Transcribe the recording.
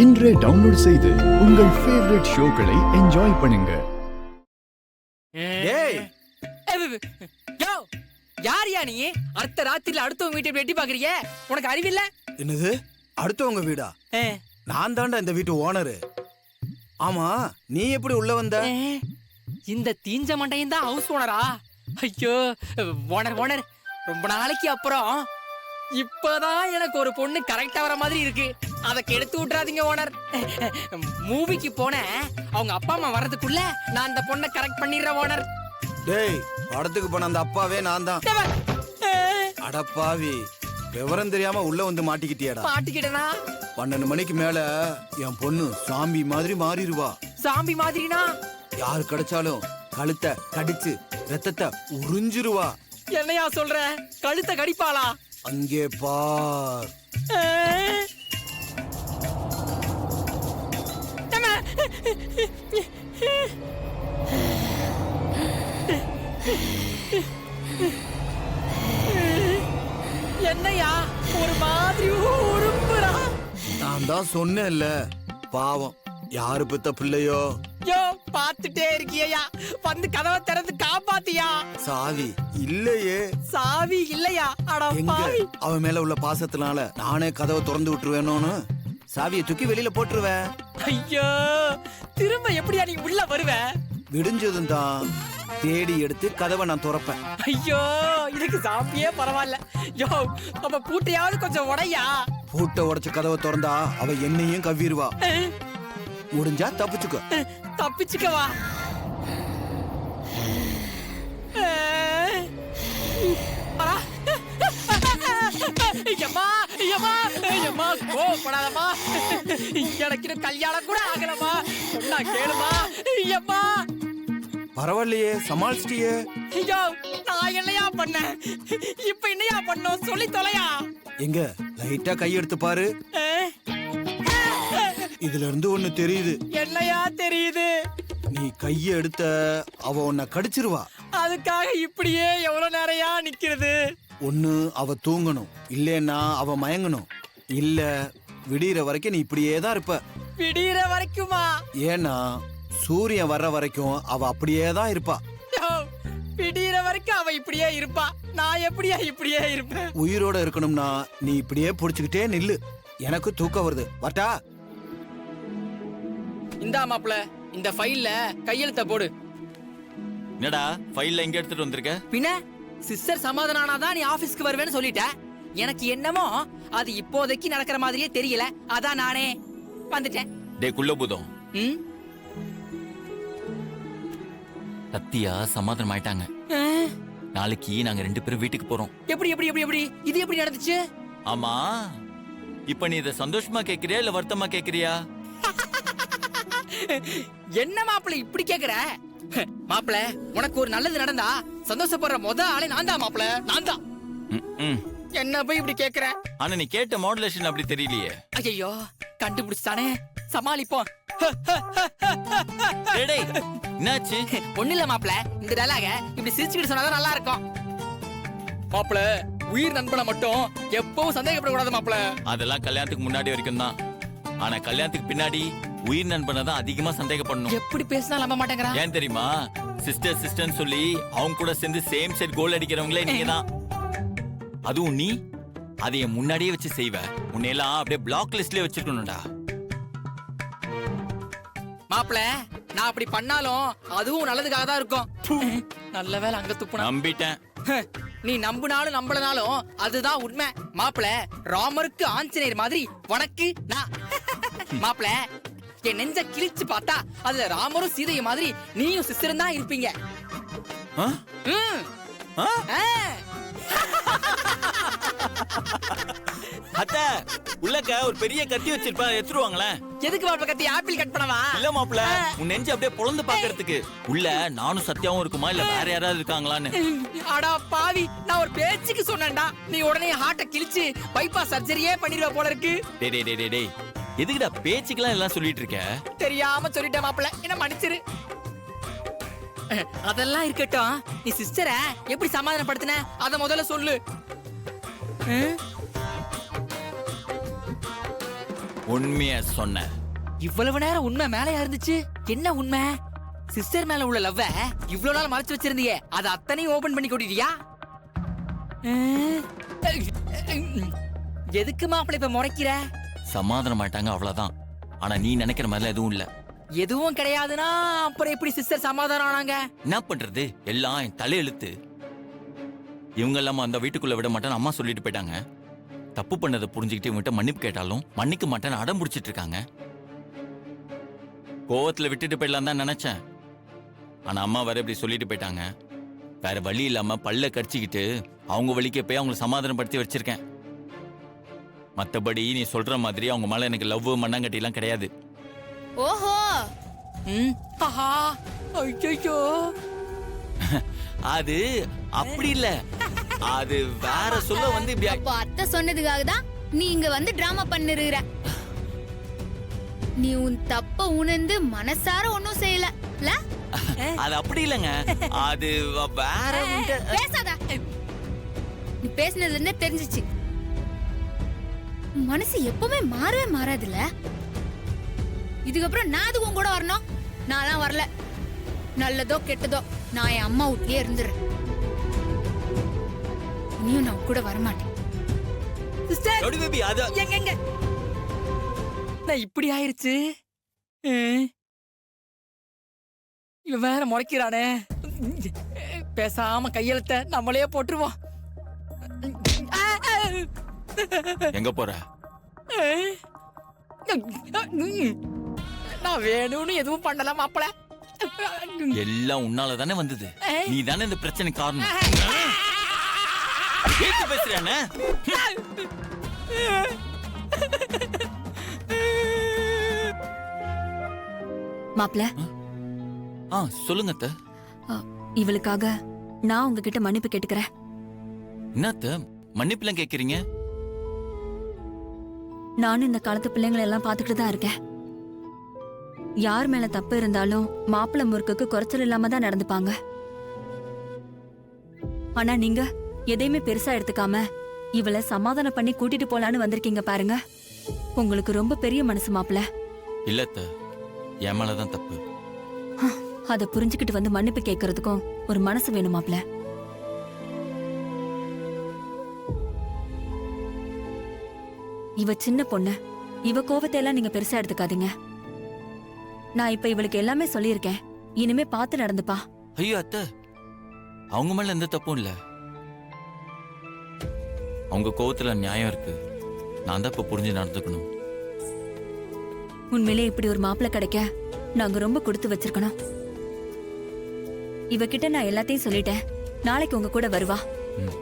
இன்றே டவுன்லோட் செய்து உங்கள் ஃபேவரட் ஷோக்களை என்ஜாய் பண்ணுங்க. யாரியா நீ? அடுத்த ராத்திரில அடுத்தவங்க வீட்டை வெட்டி பாக்குறீங்க? உனக்கு அறிவில்ல? என்னது அடுத்தவங்க வீடா? நான் தாண்டா இந்த வீட்டு ஓனரு. ஆமா, நீ எப்படி உள்ள வந்த? இந்த தீஞ்ச மண்டையும் தான் ஹவுஸ் ஓனரா? ஐயோ ஓனர் ஓனர், ரொம்ப நாளைக்கு அப்புறம் இப்பதான் எனக்கு ஒரு பொண்ணு கரெக்டா வர மாதிரி இருக்கு. அதை கெடுத்து விட்டுறாதீங்க ஓனர். மூவிக்கு போன அவங்க அப்பா அம்மா வர்றதுக்குள்ள நான் அந்த பொண்ணை கரெக்ட் பண்ணிடுறேன் ஓனர். டேய், படத்துக்கு போன அந்த அப்பாவே நான் தான். அடப்பாவி, விவரம் தெரியாம உள்ள வந்து மாட்டிக்கிட்டியாடா? மாட்டிக்கிட்டனா? 12 மணிக்கு மேல என் பொண்ணு சாம்பி மாதிரி மாறிடுவா. சாம்பி மாதிரினா? யாரு கிடைச்சாலும் கழுத்தை கடிச்சு ரத்தத்தை உறிஞ்சிருவா. என்னையா சொல்ற? கழுத்தை கடிப்பாளா? அங்கே பார். என்னையா ஒரு மாதிரி உரும்புறா? நான் தான் சொன்னேன்ல, பாவம் யாரு பெத்த பிள்ளையோ. யோ, பாத்துட்டே இருக்கியா? வந்து கதவை திறந்து காப்பாத்தியா? சாவி இல்லையே. சாவி இல்லையா? அட பாவி, அவன் மேல உள்ள பாசத்தினால நானே கதவை திறந்து விட்டுருவேனோன்னு சாவியை தூக்கி வெளியில போட்டுருவேன். ஐயோ, திரும்ப எப்படியா நீ உள்ள வருவ? விடிஞ்சதும் தான் தேடி எடுத்து கதவை நான் திறப்பேன். ஐயோ, இதுக்கு சாப்பியே பரவாயில்ல. யோ, அப்ப பூட்டையாவது கொஞ்சம் உடையா? பூட்டை உடைச்சு கதவை திறந்தா அவ என்னையும் கவ்விடுவா. முடிஞ்சா தப்பிச்சுக்கோ. தப்பிச்சுக்கவா? எனக்கு கல்யாணம் கூட ஆகலமா, சொன்னா கேளுமா? பரவாயில்லையே, சமாளிச்சிட்டியே. ஐயோ, நான் என்னையா பண்ணேன்? இப்ப என்னையா பண்ணோம் சொல்லி தொலையா? எங்க லைட்டா கை எடுத்து பாரு. இதுல இருந்து ஒண்ணு தெரியுது. என்னையா தெரியுது? நீ கைய எடுத்த அவ உன்னை கடிச்சிருவா. அதுக்காக இப்படியே எவ்வளவு நேரையா நிக்கிறது? ஒண்ணு அவ தூங்கணும், இல்லன்னா அவ மயங்கணும், இல்ல விடியற வரைக்கும் நீ இப்படியே தான் இருப்ப. விடியற வரைக்குமா? ஏன்னா சூரியன் வர்ற வரைக்கும் அவ அப்படியே தான் இருப்பா. விடியற வரைக்கும் அவ இப்படியே இருப்பா. நான் எப்படியா இப்படியே இருப்பேன்? உயிரோட இருக்கணும்னா நீ இப்படியே புடிச்சுக்கிட்டே நில்லு. எனக்கு தூக்கம் வருது, வரட்டா? இந்தா மாப்ள, இந்த ஃபைல்ல கையெழுத்த போடு. என்னடா ஃபைல்ல எங்க எடுத்துட்டு வந்திருக்க? பின்ன சிஸ்டர் சமாதானாதான் நீ ஆபீஸ்க்கு வருவேன்னு சொல்லிட்ட. எனக்கு என்னமோ அது இப்போதைக்கு நடக்கிற மாதிரியே தெரியல. அதான் நானே வந்துட்டேன். டே குள்ளபூதம், சத்தியா சமாதானம் ஆயிட்டாங்க. நாளைக்கு நாங்க 2 பேரும் வீட்டுக்கு போறோம். எப்படி எப்படி எப்படி எப்படி இது எப்படி நடந்துச்சு? ஆமா, இப்ப நீ இத சந்தோஷமா கேக்குறியா இல்ல வருத்தமா கேக்குறியா? என்ன மாப்பிள இப்படி கேக்குற? மாப்பிள, உனக்கு ஒரு நல்லது நடந்தா சந்தோஷப்படுற முத ஆளே நான் தான் மாப்பிள, நான் தான். என்ன போய் இப்படி கேக்குற? ஆனா நீ கேட்ட மாடுலேஷன் அப்படி தெரியலையே. ஐயோ, கண்டுபிடிச்சானே, சமாளிப்போம். என்னாச்சு? ஒண்ணு இல்ல மாப்பிள, இந்த டயலாக இப்படி சிரிச்சுக்கிட்டு சொன்னாதான் நல்லா இருக்கும். மாப்பிள, உயிர் நண்பனை மட்டும் எப்பவும் சந்தேகப்படக்கூடாது மாப்பிள. அதெல்லாம் கல்யாணத்துக்கு முன்னாடி வரைக்கும் தான். ஆனா கல்யாணத்துக்கு பின்னாடி உயிர் நண்பனை தான் அதிகமா சந்தேகப்படணும். எப்படி பேசினா நம்ப மாட்டேங்கிறான். ஏன் தெரியுமா? சிஸ்டர் சிஸ்டர்னு சொல்லி அவங்க கூட சேர்ந்து சேம் செட் கோல் அடிக்கிறவங்களே நீங்க தான். அதுவும் நீ அதைய முன்னாடியே வச்சு செய்வ. உன்னையெல்லாம் அப்படியே பிளாக் லிஸ்ட்லயே வச்சிருக்கணும்டா. மாப்பிள, நான் அப்படி பண்ணாலும் அதுவும் நல்லதுக்காக தான் இருக்கும். நல்ல வேலை அங்க துப்புனா. நம்பிட்டேன். நீ நம்பினாலும் நம்பலனாலும் அதுதான் உண்மை. மாப்பிள, ராமருக்கு ஆஞ்சநேயர் மாதிரி உனக்கு நான். மாப்பிள, என் நெஞ்ச கிழிச்சு பார்த்தா அதுல ராமரும் சீதையும் மாதிரி நீயும் சிஸ்டரும் தான் இருப்பீங்க. அத்த, உள்ளக்க ஒரு பெரிய கத்தி வச்சிருப்பா, எடுத்துருவாங்களே. எதுக்கு மாப்பிள கத்தி? ஆப்பிள் கட் பண்ணவா? இல்ல மாப்பிள, உன் நெஞ்சு அப்படியே பொளந்து பாக்குறதுக்கு. உள்ள நானும் சத்தியாவும் இருக்குமா இல்ல வேற யாராவது இருக்காங்களான்னு. அடா பாவி, நான் ஒரு பேச்சுக்கு சொன்னேன்டா, நீ உடனே ஹார்ட்ட கிழிச்சு பைபாஸ் சர்ஜரியே பண்ணிடுவ போல இருக்கு. டேய், எதுக்குடா பேச்சுக்கெல்லாம் எல்லாம் சொல்லிட்டு இருக்க? தெரியாம சொல்லிட்டேன் மாப்பிள, என்ன மன்னிச்சிரு. அதெல்லாம் இருக்கட்டும், நீ சிஸ்டரை எப்படி சமாதானப்படுத்தின அத முதல்ல சொல்லு. உண்மைய சொன்ன. இவ்வளவு நேரம் உண்மை மேலையா இருந்துச்சு. என்ன உண்மை? சிஸ்டர் மேல உள்ள லவ்வ இவ்வளவு நாள் மறைச்சு வச்சிருந்தீங்க, அது அத்தனையும் ஓபன் பண்ணி கொட்டிட்டியா? எதுக்கு மாப்பிள்ள இப்ப முறைக்கிற? சமாதானம் ஆயிட்டாங்க அவ்வளவுதான். ஆனா நீ நினைக்கிற மாதிரிலாம் எதுவும் இல்ல. எதுவும் கிடையாதுன்னா அப்புறம் எப்படி சிஸ்டர் சமாதானம் ஆனாங்க? என்ன பண்றது, எல்லாம் என் தலையெழுத்து. இவங்க எல்லாம் அந்த வீட்டுக்குள்ள விட மாட்டேன்னு அம்மா சொல்லிட்டு போயிட்டாங்க. தப்பு பண்ணதை புரிஞ்சுக்கிட்டு இவங்கிட்ட மன்னிப்பு கேட்டாலும் மன்னிக்க மாட்டேன்னு அடம் பிடிச்சிட்டு இருக்காங்க. கோவத்துல விட்டுட்டு போயிடலாம் தான் நினைச்சேன். ஆனா அம்மா வேற இப்படி சொல்லிட்டு போயிட்டாங்க. வேற வழி இல்லாம பல்ல கடிச்சிக்கிட்டு அவங்க வழிக்க போய் அவங்களை சமாதானப்படுத்தி வச்சிருக்கேன். மத்தபடி நீ சொல்ற மாதிரி அவங்க மேல எனக்கு லவ் மண்ணாங்கட்டி எல்லாம் கிடையாது. ஓஹோ, ஆஹா, ஐயோ, அது அப்படி இல்ல. அது வேற சொல்ல வந்து இப்படி அப்போ அத்தை சொன்னதுக்காக தான் நீ இங்க வந்து டிராமா பண்ணிருக்கிற. நீ உன் தப்ப உணர்ந்து மனசார ஒன்னும் செய்யல. அது அப்படி இல்லங்க. அது வேற பேசாத. நீ பேசினதுல இருந்தே தெரிஞ்சிச்சு. மனசு எப்பவுமே மாறவே மாறாதுல்ல. இதுக்கப்புறம் நான் அதுக்கு உன் கூட வரணும். நான்லாம் வரல. நல்லதோ கெட்டதோ நான் என் அம்மா வீட்லயே இருந்துறேன். நீயும் நான் கூட வரமாட்டேன். Sister baby. அது எங்க நான் இப்படி ஆயிருச்சு. இவன் வேற முறைக்கிறானே. பேசாம கையெழுத்த நம்மளே போட்டுருவோம். எங்க போற? நான் வேணும்னு எதுவும் பண்ணல மாப்பிள. எல்லாம் உன்னால தானே வந்தது. நீ தானே இந்த பிரச்சனை காரணம். ஏத்து பேசுறானே. மாப்ள, சொல்லுங்க அத்தை. இவளுக்காக நான் உங்ககிட்ட மன்னிப்பு கேட்டுக்கிறேன். என்னத்த மன்னிப்புலாம் கேக்குறீங்க? நானும் இந்த காலத்து பிள்ளைங்களை எல்லாம் பாத்துக்கிட்டு தான் இருக்கேன். யார் மேல தப்பு இருந்தாலும் மாப்பிள்ள முறுக்குக்கு குறைச்சல் இல்லாம தான் நடந்துப்பாங்க. ஆனா நீங்க எதையுமே பெருசா எடுத்துக்காம இவளை சமாதானம் பண்ணி கூட்டிட்டு போலான்னு வந்திருக்கீங்க பாருங்க. உங்களுக்கு ரொம்ப பெரிய மனசு மாப்பிள்ள. இல்லத்த, என் மேலதான் தப்பு. அதை புரிஞ்சுக்கிட்டு வந்து மன்னிப்பு கேட்கறதுக்கும் ஒரு மனசு வேணும் மாப்பிள்ள. இவ சின்ன பொண்ணு. இவ கோவத்தை எல்லாம் நீங்க பெருசா எடுத்துக்காதீங்க. நான் இப்ப இவளுக்கு எல்லாமே சொல்லியிருக்கேன். இனிமே பார்த்து நடந்துப்பா. ஐயோ அத்தை, அவங்க மேல எந்த தப்பும் இல்ல. அவங்க கோவத்துல நியாயம் இருக்கு. நான் தான் இப்ப புரிஞ்சு நடந்துக்கணும். உண்மையிலே இப்படி ஒரு மாப்பிள்ளை கிடைக்க நாங்க ரொம்ப கொடுத்து வச்சிருக்கணும். இவகிட்ட நான் எல்லாத்தையும் சொல்லிட்டேன். நாளைக்கு உங்க கூட வருவா. ம்.